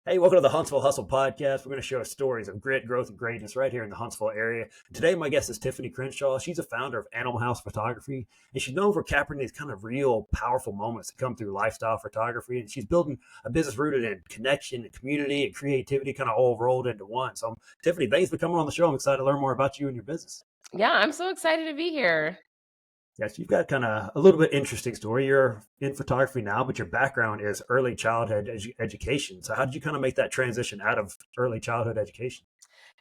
Hey, welcome to the Huntsville Hustle podcast. We're going to share stories of grit, growth, and greatness right here in the Huntsville area. Today, my guest is Tiffany Crenshaw. She's a founder of Animal House Photography, and she's known for capturing these kind of real, powerful moments that come through lifestyle photography. And she's building a business rooted in connection and community and creativity, kind of all rolled into one. So, Tiffany, thanks for coming on the show. I'm excited to learn more about you and your business. Yeah, I'm so excited to be here. Yes, you've got kind of a little bit interesting story. You're in photography now, but your background is early childhood education. So, how did you kind of make that transition out of early childhood education?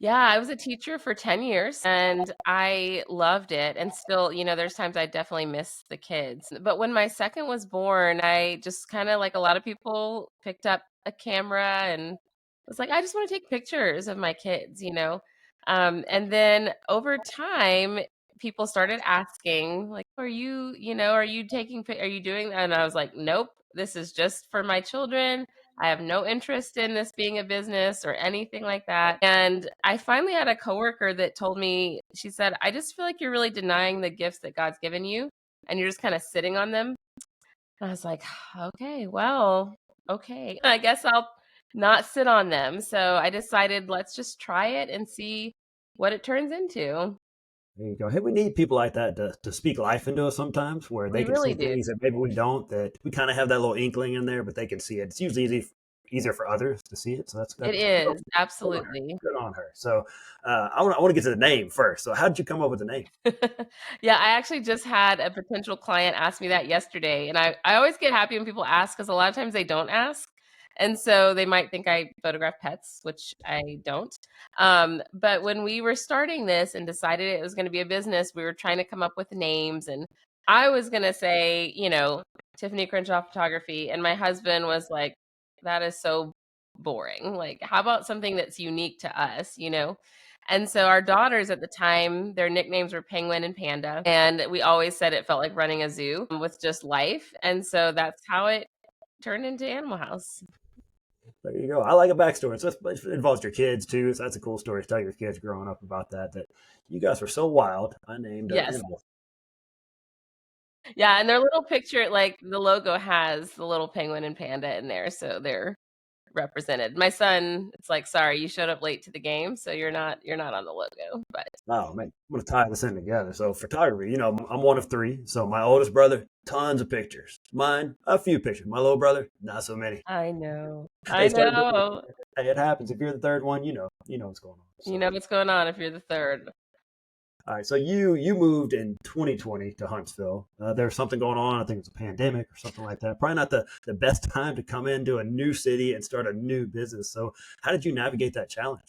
Yeah, I was a teacher for 10 years and I loved it. And still, there's times I definitely miss the kids. But when my second was born, I just kind of like a lot of people picked up a camera and was like, I just want to take pictures of my kids. And then over time, people started asking, like, are you doing that? And I was like, nope, this is just for my children. I have no interest in this being a business or anything like that. And I finally had a coworker that told me, she said, I just feel like you're really denying the gifts that God's given you and you're just kind of sitting on them. And I was like, okay, well, okay. I guess I'll not sit on them. So I decided, let's just try it and see what it turns into. There you go. Hey, we need people like that to speak life into us sometimes, where they We can see really do. things that maybe we don't. That we kind of have that little inkling in there, but they can see it. It's usually easier for others to see it. So It that's is. good on her. Absolutely. Good on her. So I want to get to the name first. So how did you come up with the name? Yeah, I actually just had a potential client ask me that yesterday. And I always get happy when people ask because a lot of times they don't ask. And so they might think I photograph pets, which I don't. But when we were starting this and decided it was going to be a business, we were trying to come up with names. And I was going to say, Tiffany Crenshaw Photography. And my husband was like, that is so boring. Like, how about something that's unique to us? And so our daughters at the time, their nicknames were Penguin and Panda. And we always said it felt like running a zoo with just life. And so that's how it turned into Animal House. There you go. I like a backstory. So it involves your kids too. So that's a cool story to tell your kids growing up about that. That you guys were so wild. I named an Yes. animal. Yeah. And their little picture, like the logo has the little penguin and panda in there. So they're represented. My son, it's like, sorry, you showed up late to the game, so you're not on the logo. But Oh man, I'm gonna tie this in together. So photography, I'm one of three. So my oldest brother, tons of pictures. Mine, a few pictures. My little brother, not so many. I know. They I started doing know. it. Hey, it happens. If you're the third one, you know what's going on. You So know what's going on if you're the third. all right, so you moved in 2020 to Huntsville. There's something going on. I think it's a pandemic or something like that. Probably not the best time to come into a new city and start a new business. So how did you navigate that challenge?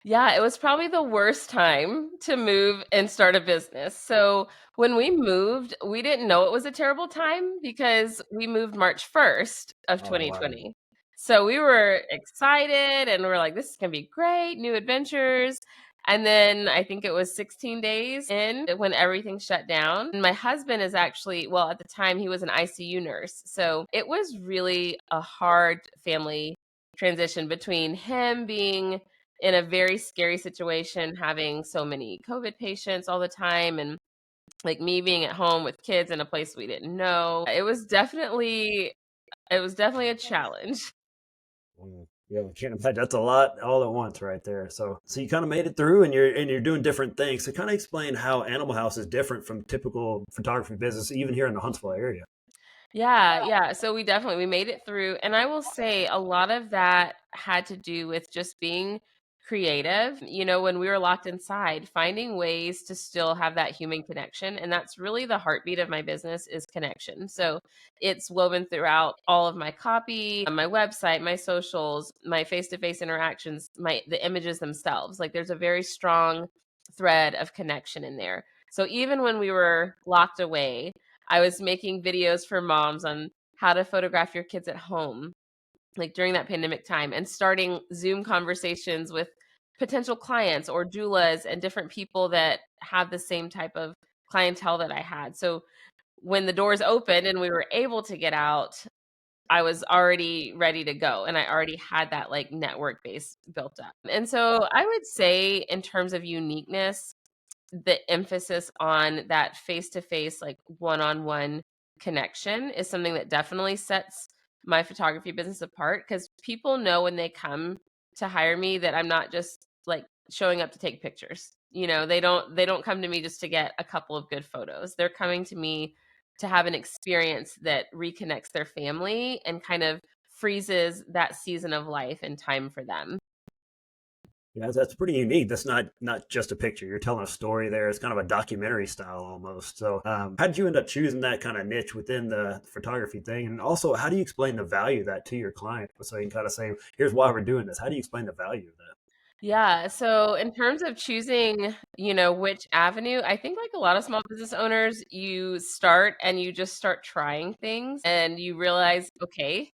Yeah, it was probably the worst time to move and start a business. So when we moved, we didn't know it was a terrible time because we moved March 1st of Oh wow. 2020. So we were excited and we're like, this is going to be great, new adventures. And then I think it was 16 days in when everything shut down. And my husband is actually, well, at the time he was an ICU nurse. So it was really a hard family transition between him being in a very scary situation, having so many COVID patients all the time, and like me being at home with kids in a place we didn't know. It was definitely a challenge. Yeah, I can't imagine. That's a lot all at once right there. So you kind of made it through, and you're doing different things. So kind of explain how Animal House is different from typical photography business, even here in the Huntsville area. Yeah, yeah. So we made it through. And I will say a lot of that had to do with just being creative. When we were locked inside, finding ways to still have that human connection. And that's really the heartbeat of my business is connection. So it's woven throughout all of my copy, my website, my socials, my face-to-face interactions, the images themselves. Like there's a very strong thread of connection in there. So even when we were locked away, I was making videos for moms on how to photograph your kids at home, like during that pandemic time, and starting Zoom conversations with potential clients or doulas and different people that have the same type of clientele that I had. So when the doors opened and we were able to get out, I was already ready to go and I already had that like network base built up. And so I would say, in terms of uniqueness, the emphasis on that face to face, like one on one connection is something that definitely sets my photography business apart, because people know when they come to hire me that I'm not just like showing up to take pictures. They don't come to me just to get a couple of good photos. They're coming to me to have an experience that reconnects their family and kind of freezes that season of life and time for them. Yeah, that's pretty unique. That's not just a picture. You're telling a story there. It's kind of a documentary style almost. So, how did you end up choosing that kind of niche within the photography thing? And also, how do you explain the value of that to your client? So you can kind of say, "Here's why we're doing this." How do you explain the value of that? Yeah, so in terms of choosing, which avenue, I think like a lot of small business owners, you start and you just start trying things and you realize, okay,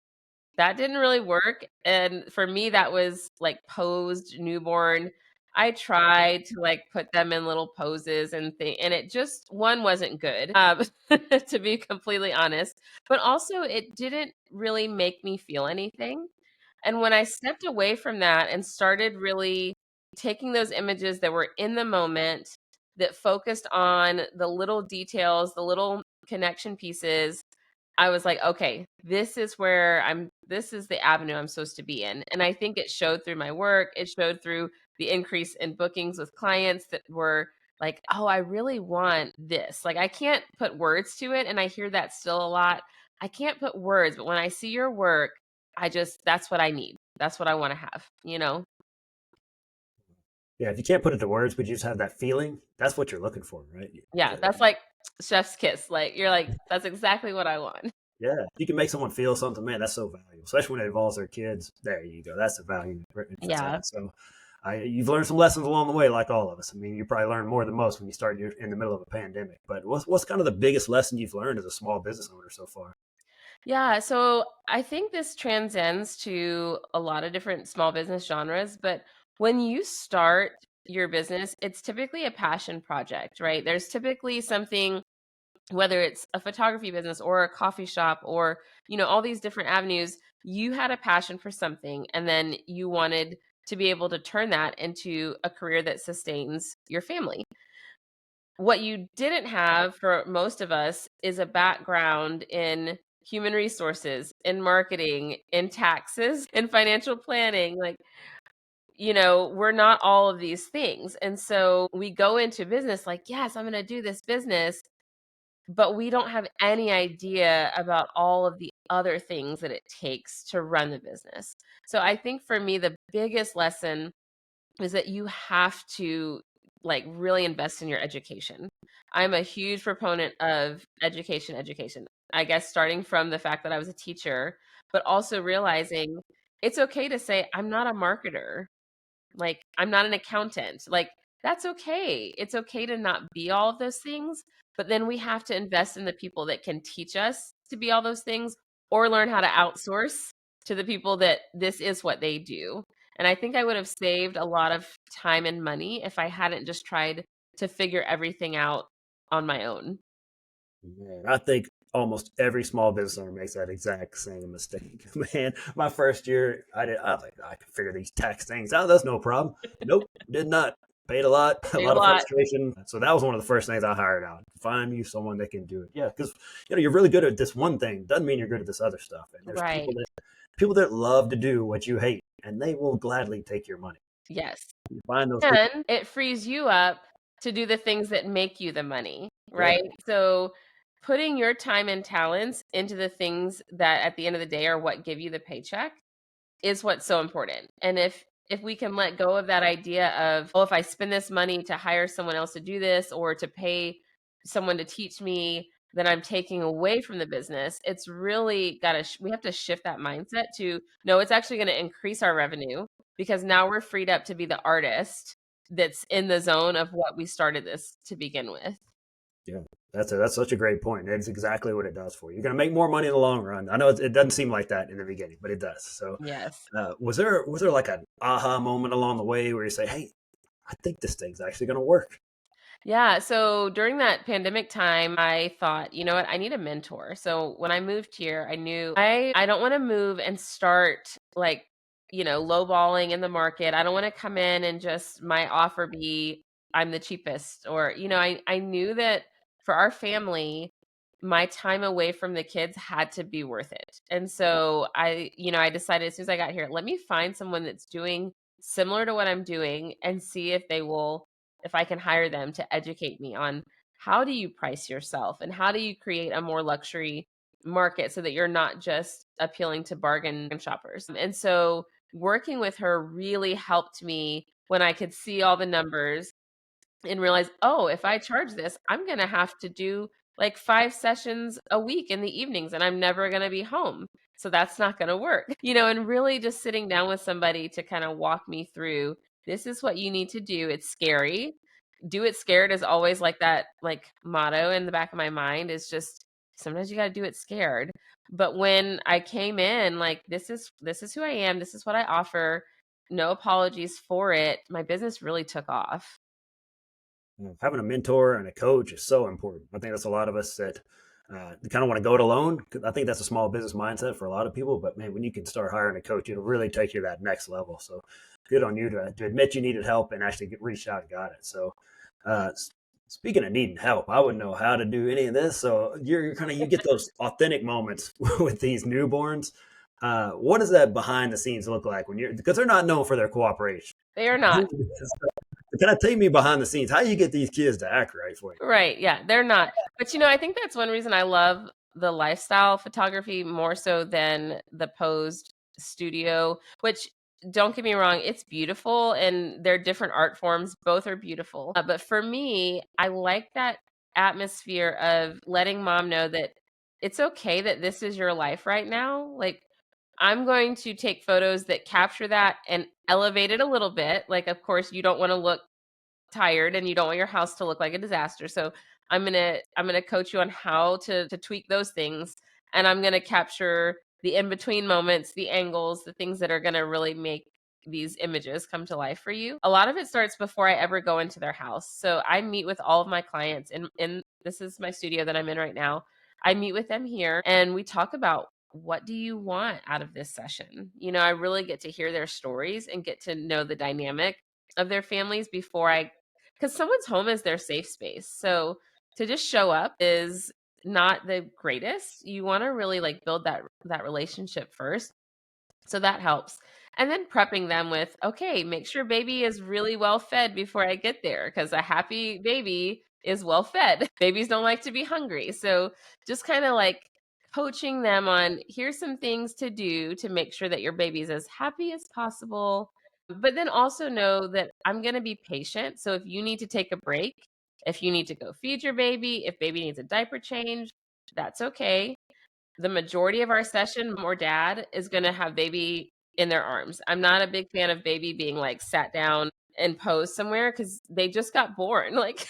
that didn't really work, and for me, that was, like, posed newborn. I tried to, like, put them in little poses and it just 1 wasn't good, to be completely honest, but also it didn't really make me feel anything, and when I stepped away from that and started really taking those images that were in the moment, that focused on the little details, the little connection pieces, I was like, "Okay, this is the avenue I'm supposed to be in." And I think it showed through my work, it showed through the increase in bookings with clients that were like, "Oh, I really want this." Like, I can't put words to it, and I hear that still a lot. I can't put words, but when I see your work, that's what I need. That's what I wanna have, you know? Yeah, if you can't put it to words, but you just have that feeling, that's what you're looking for, right? Yeah, that's like chef's kiss. Like, you're like, "That's exactly what I want." Yeah, you can make someone feel something, man. That's so valuable, especially when it involves their kids. There you go. That's the value for Yeah. that. So, you've learned some lessons along the way, like all of us. I mean, you probably learned more than most when you started in the middle of a pandemic. But what's kind of the biggest lesson you've learned as a small business owner so far? Yeah, so I think this transcends to a lot of different small business genres, but when you start your business, it's typically a passion project, right? There's typically something, whether it's a photography business or a coffee shop or, all these different avenues, you had a passion for something and then you wanted to be able to turn that into a career that sustains your family. What you didn't have for most of us is a background in human resources, in marketing, in taxes, in financial planning. Like, we're not all of these things. And so we go into business like, yes, I'm going to do this business, but we don't have any idea about all of the other things that it takes to run the business. So I think for me, the biggest lesson is that you have to like really invest in your education. I'm a huge proponent of education, education. I guess starting from the fact that I was a teacher, but also realizing it's okay to say, I'm not a marketer. Like, I'm not an accountant. Like, that's okay. It's okay to not be all of those things, but then we have to invest in the people that can teach us to be all those things or learn how to outsource to the people that this is what they do. And I think I would have saved a lot of time and money if I hadn't just tried to figure everything out on my own. Man, I think almost every small business owner makes that exact same mistake. Man, my first year, I was like, I can figure these tax things out. That's no problem. Nope, did not. Paid a lot, a Paid a lot of lot. frustration. So that was one of the first things I hired out. Find you someone that can do it. Yeah, because you're really good at this one thing. Doesn't mean you're good at this other stuff. And there's Right. people that love to do what you hate, and they will gladly take your money. Yes. You find those people. And it frees you up to do the things that make you the money, Yeah, right? So putting your time and talents into the things that at the end of the day are what give you the paycheck is what's so important. And if we can let go of that idea of, oh, if I spend this money to hire someone else to do this or to pay someone to teach me, then I'm taking away from the business. It's really got to we have to shift that mindset to no, it's actually going to increase our revenue because now we're freed up to be the artist that's in the zone of what we started this to begin with. yeah. That's such a great point. It's exactly what it does for you. You're going to make more money in the long run. I know it doesn't seem like that in the beginning, but it does. So, Yes. was there like an aha moment along the way where you say, "Hey, I think this thing's actually going to work"? Yeah, so during that pandemic time, I thought, you know what, I need a mentor. So when I moved here, I knew I don't want to move and start like, lowballing in the market. I don't want to come in and just my offer be I'm the cheapest or, I knew that for our family, my time away from the kids had to be worth it. And so I decided as soon as I got here, let me find someone that's doing similar to what I'm doing and see if I can hire them to educate me on how do you price yourself and how do you create a more luxury market so that you're not just appealing to bargain shoppers. And so working with her really helped me when I could see all the numbers and realize, oh, if I charge this, I'm going to have to do like 5 sessions a week in the evenings and I'm never going to be home. So that's not going to work. And really just sitting down with somebody to kind of walk me through this is what you need to do. It's scary. Do it scared is always like that, like motto in the back of my mind is just sometimes you got to do it scared. But when I came in, like, this is who I am. This is what I offer. No apologies for it. My business really took off. Having a mentor and a coach is so important. I think that's a lot of us that kind of want to go it alone. I think that's a small business mindset for a lot of people. But man, when you can start hiring a coach, it'll really take you to that next level. So good on you to admit you needed help and actually reached out and got it. So uh, speaking of needing help, I wouldn't know how to do any of this. So you're kind of you get those authentic moments with these newborns. What does that behind the scenes look like when you're because they're not known for their cooperation? They are not. Can I take me behind the scenes? How you get these kids to act right for you? Right. Yeah, they're not. But I think that's one reason I love the lifestyle photography more so than the posed studio, which don't get me wrong, it's beautiful and they're different art forms. Both are beautiful. But for me, I like that atmosphere of letting mom know that it's okay that this is your life right now. Like, I'm going to take photos that capture that and elevate it a little bit. Like, of course, you don't want to look tired and you don't want your house to look like a disaster. So I'm gonna coach you on how to tweak those things. And I'm gonna capture the in-between moments, the angles, the things that are gonna really make these images come to life for you. A lot of it starts before I ever go into their house. So I meet with all of my clients in this is my studio that I'm in right now. I meet with them here and we talk about what do you want out of this session? I really get to hear their stories and get to know the dynamic of their families before I because someone's home is their safe space. So to just show up is not the greatest. You want to really like build that relationship first. So that helps. And then prepping them with, okay, make sure baby is really well fed before I get there because a happy baby is well fed. Babies don't like to be hungry. So just kind of like coaching them on here's some things to do to make sure that your baby's as happy as possible. But then also know that I'm going to be patient. So if you need to take a break, if you need to go feed your baby, if baby needs a diaper change, that's okay. The majority of our session, mom or dad is going to have baby in their arms. I'm not a big fan of baby being like sat down and posed somewhere because they just got born. Like,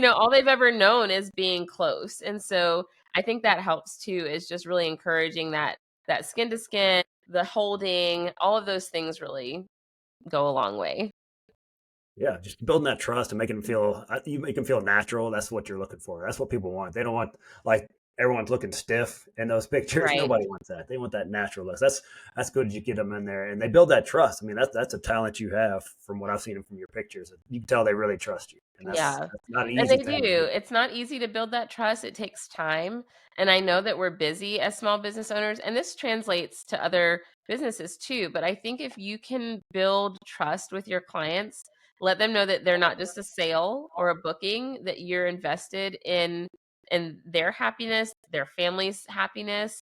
all they've ever known is being close. And so I think that helps too, is just really encouraging that skin to skin, the holding, all of those things really go a long way. Yeah, just building that trust and making them feel you make them feel natural. That's what you're looking for. That's what people want. They don't want like everyone's looking stiff in those pictures. Right. Nobody wants that. They want that natural look. That's good. You get them in there and they build that trust. I mean, that's a talent you have from what I've seen from your pictures. You can tell they really trust you, and Yeah. that's not an And easy they thing to do. do. It's not easy to build that trust. It takes time. And I know that we're busy as small business owners, and this translates to other businesses too. But I think if you can build trust with your clients, let them know that they're not just a sale or a booking, that you're invested in their happiness, their family's happiness.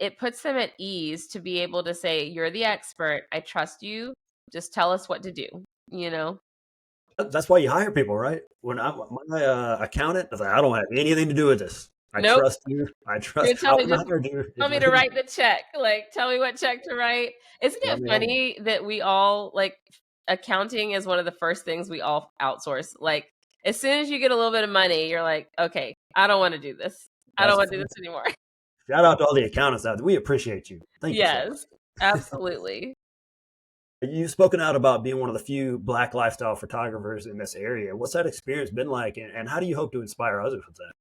It puts them at ease to be able to say, "You're the expert. I trust you. Just tell us what to do," you know? That's why you hire people, right? When my accountant was like, I don't have anything to do with this. I Nope. trust you. I You're trust. I telling me wouldn't just hire you tell if I me to didn't. write the check. Like, tell me what check to write. Isn't Let it me know. funny that we all like accounting is one of the first things we all outsource? Like, as soon as you get a little bit of money, you're like, okay, I don't want to do this. I don't That's want to do fun. this anymore. Shout out to all the accountants out there. We appreciate you. Thank you so much. Yes, absolutely. You've spoken out about being one of the few Black lifestyle photographers in this area. What's that experience been like, and how do you hope to inspire others with that?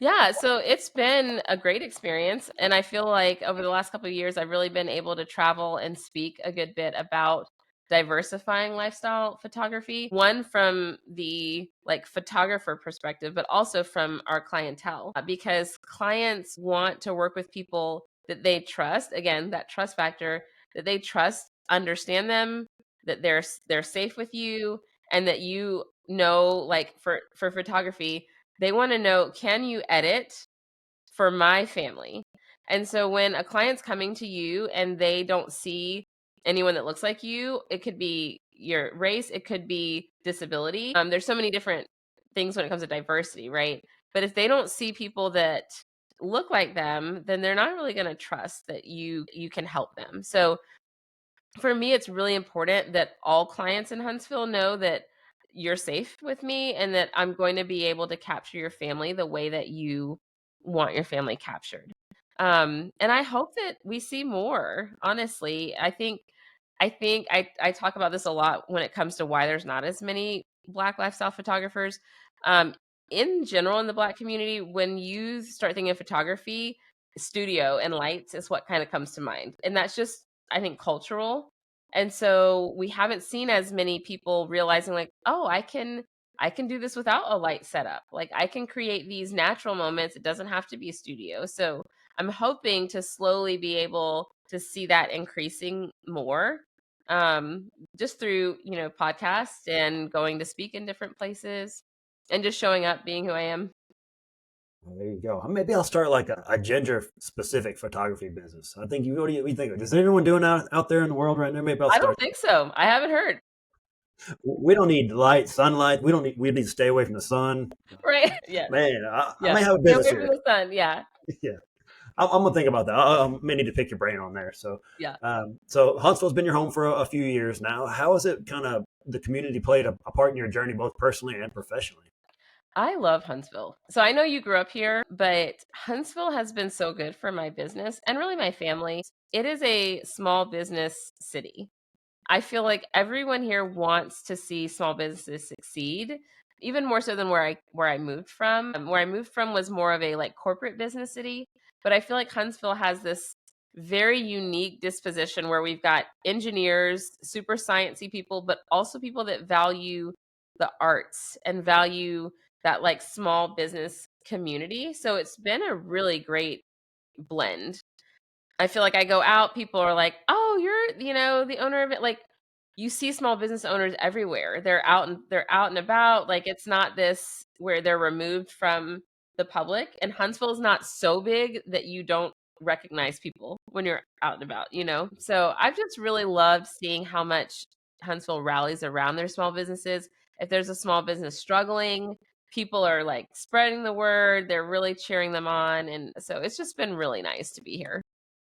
Yeah, so it's been a great experience. And I feel like over the last couple of years, I've really been able to travel and speak a good bit about diversifying lifestyle photography, one from the like photographer perspective, but also from our clientele, because clients want to work with people that they trust. Again, that trust factor, that they trust, understand them, that they're safe with you, and that you know, like for photography, they want to know, can you edit for my family? And so when a client's coming to you and they don't see anyone that looks like you, it could be your race, it could be disability. There's so many different things when it comes to diversity, right? But if they don't see people that look like them, then they're not really going to trust that you can help them. So for me, it's really important that all clients in Huntsville know that you're safe with me and that I'm going to be able to capture your family the way that you want your family captured. And I hope that we see more. Honestly, I talk about this a lot when it comes to why there's not as many Black lifestyle photographers. Um, in general, in the Black community, when you start thinking of photography, studio and lights is what kind of comes to mind, and that's just, I think, cultural. And so we haven't seen as many people realizing like, oh, I can do this without a light setup. Like I can create these natural moments. It doesn't have to be a studio. So I'm hoping to slowly be able to see that increasing more, um, just through, podcasts and going to speak in different places and just showing up, being who I am. Well, there you go. Maybe I'll start like a gender specific photography business. I think what do you think? Is anyone doing out there in the world right now? Maybe I'll I don't start. think so. I haven't heard. We don't need light, sunlight. We need to stay away from the sun. Right. Yes. Man, I Yeah. may have a Stay business away from here. the sun. Yeah. Yeah, I'm gonna think about that. I may need to pick your brain on there. Yeah. So Huntsville's been your home for a few years now. How has it kind of the community played a part in your journey, both personally and professionally? I love Huntsville. So I know you grew up here, but Huntsville has been so good for my business and really my family. It is a small business city. I feel like everyone here wants to see small businesses succeed, even more so than where I moved from. Where I moved from was more of a like corporate business city, but I feel like Huntsville has this very unique disposition where we've got engineers, super sciencey people, but also people that value the arts and value that like small business community. So it's been a really great blend. I feel like I go out, people are like, "Oh, you're, the owner of it." Like you see small business owners everywhere. They're out and about. Like it's not this where they're removed from the public. And Huntsville is not so big that you don't recognize people when you're out and about. So I've just really loved seeing how much Huntsville rallies around their small businesses. If there's a small business struggling, people are like spreading the word. They're really cheering them on. And so it's just been really nice to be here.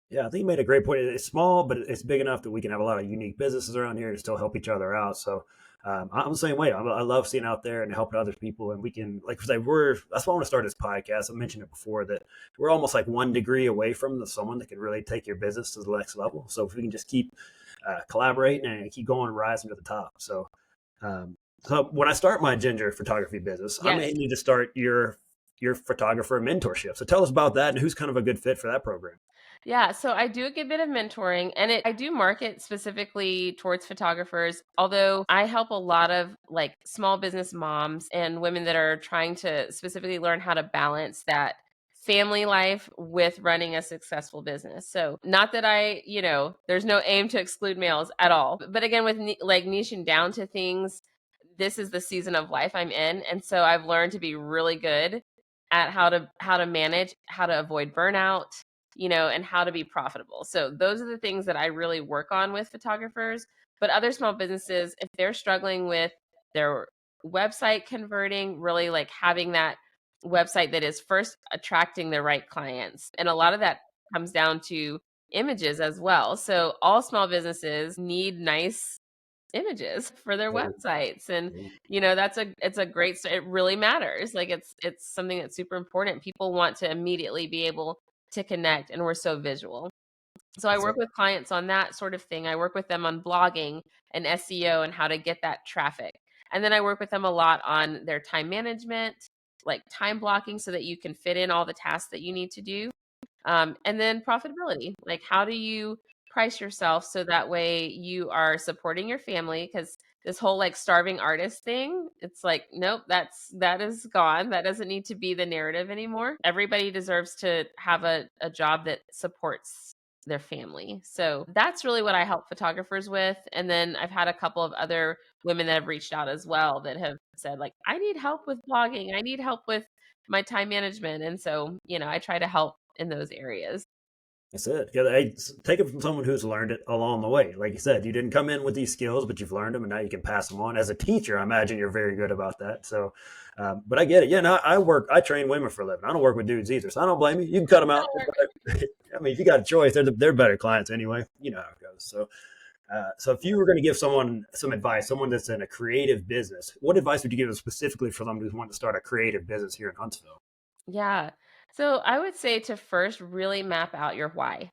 Yeah, I think you made a great point. It's small, but it's big enough that we can have a lot of unique businesses around here to still help each other out. So I'm the same way. I love seeing out there and helping other people, and we can like say that's why I want to start this podcast. I mentioned it before that we're almost like 1 degree away from someone that can really take your business to the next level. So if we can just keep collaborating and keep going, rising to the top. So when I start my ginger photography business, I Yes. may need to start your photographer mentorship. So tell us about that and who's kind of a good fit for that program. Yeah, so I do a good bit of mentoring and I do market specifically towards photographers, although I help a lot of like small business moms and women that are trying to specifically learn how to balance that family life with running a successful business. So, not that there's no aim to exclude males at all. But again, with like niching down to things, this is the season of life I'm in, and so I've learned to be really good at how to manage, how to avoid burnout, and how to be profitable. So those are the things that I really work on with photographers. But other small businesses, if they're struggling with their website converting, really like having that website that is first attracting the right clients. And a lot of that comes down to images as well. So all small businesses need nice images for their websites, and it's a great it really matters. Like it's something that's super important. People want to immediately be able to connect, and we're so visual. So I That's work it. with clients on that sort of thing. I work with them on blogging and SEO and how to get that traffic. And then I work with them a lot on their time management, like time blocking so that you can fit in all the tasks that you need to do. And then profitability, like how do you price yourself so that way you are supporting your family, because this whole like starving artist thing, it's like, nope, that is gone. That doesn't need to be the narrative anymore. Everybody deserves to have a job that supports their family. So that's really what I help photographers with. And then I've had a couple of other women that have reached out as well that have said, like, I need help with blogging. I need help with my time management. And so, I try to help in those areas. That's it. Hey, take it from someone who's learned it along the way. Like you said, you didn't come in with these skills, but you've learned them, and now you can pass them on. As a teacher, I imagine you're very good about that. So, but I get it. Yeah, no, I train women for a living. I don't work with dudes either, so I don't blame you. You can cut them out. I mean, if you got a choice, they're better clients anyway. You know how it goes. So if you were going to give someone some advice, someone that's in a creative business, what advice would you give them specifically for someone who's wanting to start a creative business here in Huntsville? Yeah. So I would say to first really map out your why,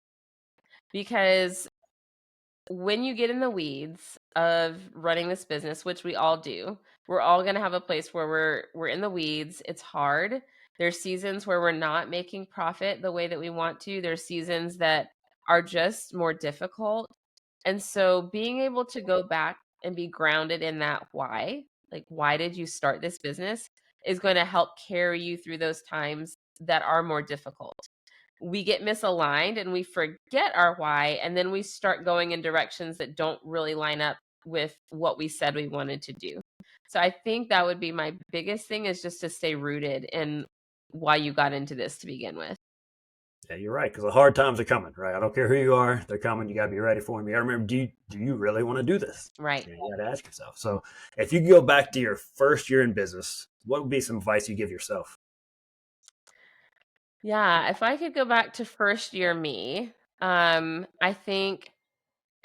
because when you get in the weeds of running this business, which we all do, we're all going to have a place where we're in the weeds. It's hard. There's seasons where we're not making profit the way that we want to. There's seasons that are just more difficult. And so being able to go back and be grounded in that why, like why did you start this business, is going to help carry you through those times that are more difficult. We get misaligned and we forget our why, and then we start going in directions that don't really line up with what we said we wanted to do. So I think that would be my biggest thing, is just to stay rooted in why you got into this to begin with. Yeah, you're right. Because the hard times are coming, right? I don't care who you are; they're coming. You got to be ready for them. You got to remember: do you really want to do this? Right. You got to ask yourself. So, if you go back to your first year in business, what would be some advice you give yourself? Yeah, if I could go back to first year me, I think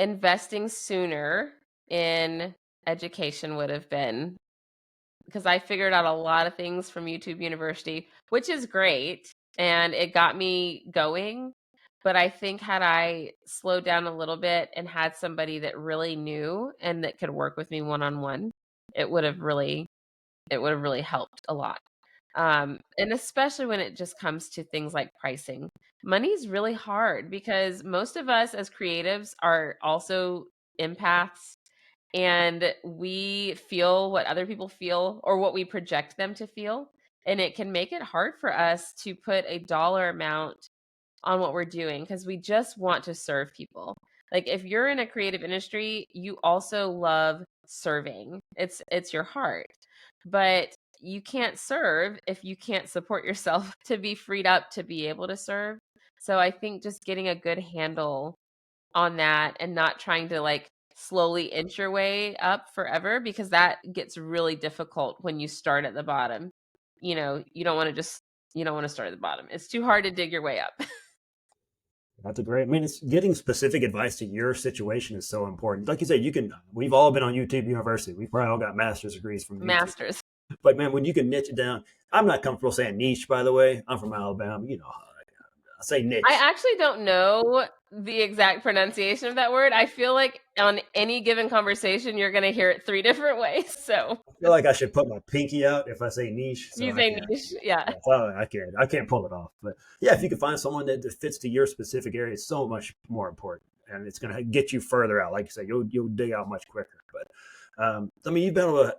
investing sooner in education would have been, because I figured out a lot of things from YouTube University, which is great, and it got me going. But I think had I slowed down a little bit and had somebody that really knew and that could work with me one on one, it would have really it would have really helped a lot. And especially when it just comes to things like pricing. Money's really hard because most of us as creatives are also empaths, and we feel what other people feel or what we project them to feel. And it can make it hard for us to put a dollar amount on what we're doing because we just want to serve people. Like if you're in a creative industry, you also love serving. It's your heart. But you can't serve if you can't support yourself to be freed up to be able to serve. So I think just getting a good handle on that and not trying to like slowly inch your way up forever, because that gets really difficult when you start at the bottom. You don't want to start at the bottom. It's too hard to dig your way up. That's a great. I mean, it's getting specific advice to your situation is so important. Like you said, you can. We've all been on YouTube University. We probably all got master's degrees from YouTube. Masters. But man, when you can niche it down, I'm not comfortable saying niche. By the way, I'm from Alabama. You know, I say I niche. actually don't know the exact pronunciation of that word. I feel like on any given conversation, you're going to hear it three different ways. So I feel like I should put my pinky out if I say niche, if so you I say can't. niche, yeah. Yeah, so I can't pull it off. But yeah, if you can find someone that fits to your specific area, it's so much more important, and it's going to get you further out. Like you said, you'll dig out much quicker. But I mean,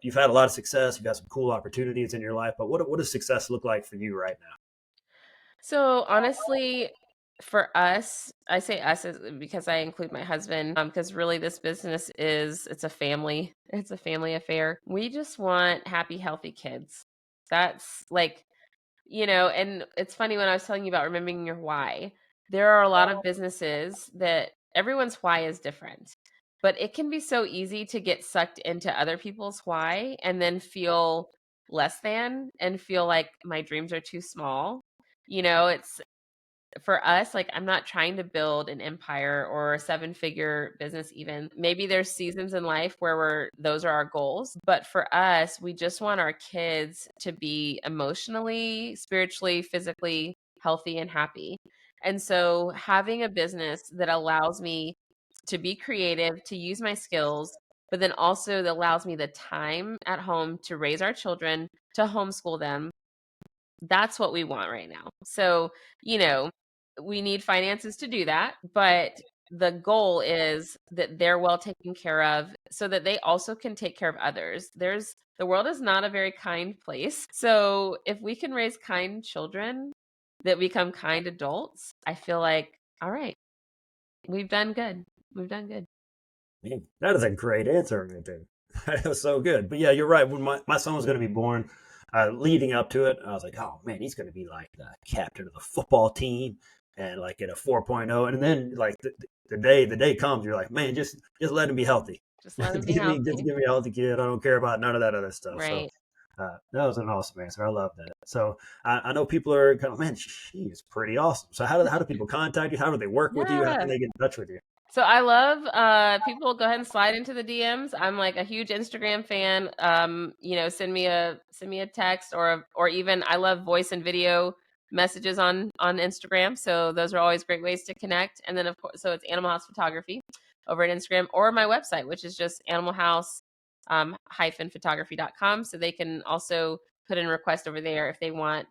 you've had a lot of success. You've had some cool opportunities in your life. But what does success look like for you right now? So honestly, for us, I say us because I include my husband, because really this business it's a family. It's a family affair. We just want happy, healthy kids. That's like, and it's funny when I was telling you about remembering your why. There are a lot of businesses that everyone's why is different, but it can be so easy to get sucked into other people's why and then feel less than and feel like my dreams are too small. It's for us, like I'm not trying to build an empire or a seven-figure business even. Maybe there's seasons in life where those are our goals, but for us, we just want our kids to be emotionally, spiritually, physically healthy and happy. And so having a business that allows me to be creative, to use my skills, but then also that allows me the time at home to raise our children, to homeschool them, that's what we want right now. So, you know, we need finances to do that, but the goal is that they're well taken care of so that they also can take care of others. The world is not a very kind place. So if we can raise kind children that become kind adults, I feel like, all right, we've done good. We've done good. Man, that is a great answer right there. That was so good. But yeah, you're right. When my son was going to be born, leading up to it, I was like, oh man, he's going to be like the captain of the football team and like at a 4.0. And then like the day comes, you're like, man, just let him be healthy. Just let them be Just healthy. give me a healthy kid. I don't care about none of that other stuff. So Right. that was an awesome answer. I love that. So I know people are kind of, man, she is pretty awesome. So how do people contact you? How do they work with you? How can Yeah. they get in touch with you? So I love people go ahead and slide into the DMs. I'm like a huge Instagram fan. Send me a text or even I love voice and video messages on Instagram. So those are always great ways to connect. And then of course, so it's Animal House Photography over at Instagram or my website, which is just Animal House hyphen photography.com. So they can also put in a request over there if they want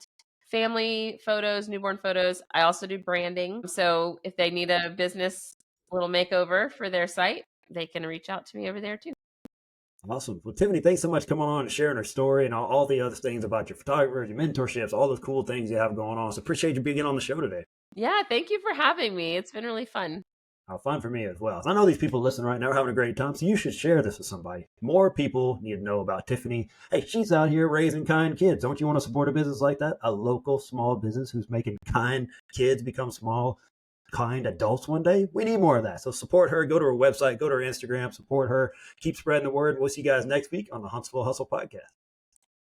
family photos, newborn photos. I also do branding. So if they need a business little makeover for their site, they can reach out to me over there too. Awesome. Well, Tiffany, thanks so much for coming on and sharing her story and all the other things about your photographers, your mentorships, all those cool things you have going on. So appreciate you being on the show today. Yeah, thank you for having me. It's been really fun. Fun for me as well. So I know these people listening right now are having a great time, so you should share this with somebody. More people need to know about Tiffany. Hey, she's out here raising kind kids. Don't you want to support a business like that? A local small business who's making kind kids become small, kind adults one day? We need more of that. So support her. Go to her website, go to her Instagram, support her. Keep spreading the word. We'll see you guys next week on the Huntsville Hustle Podcast.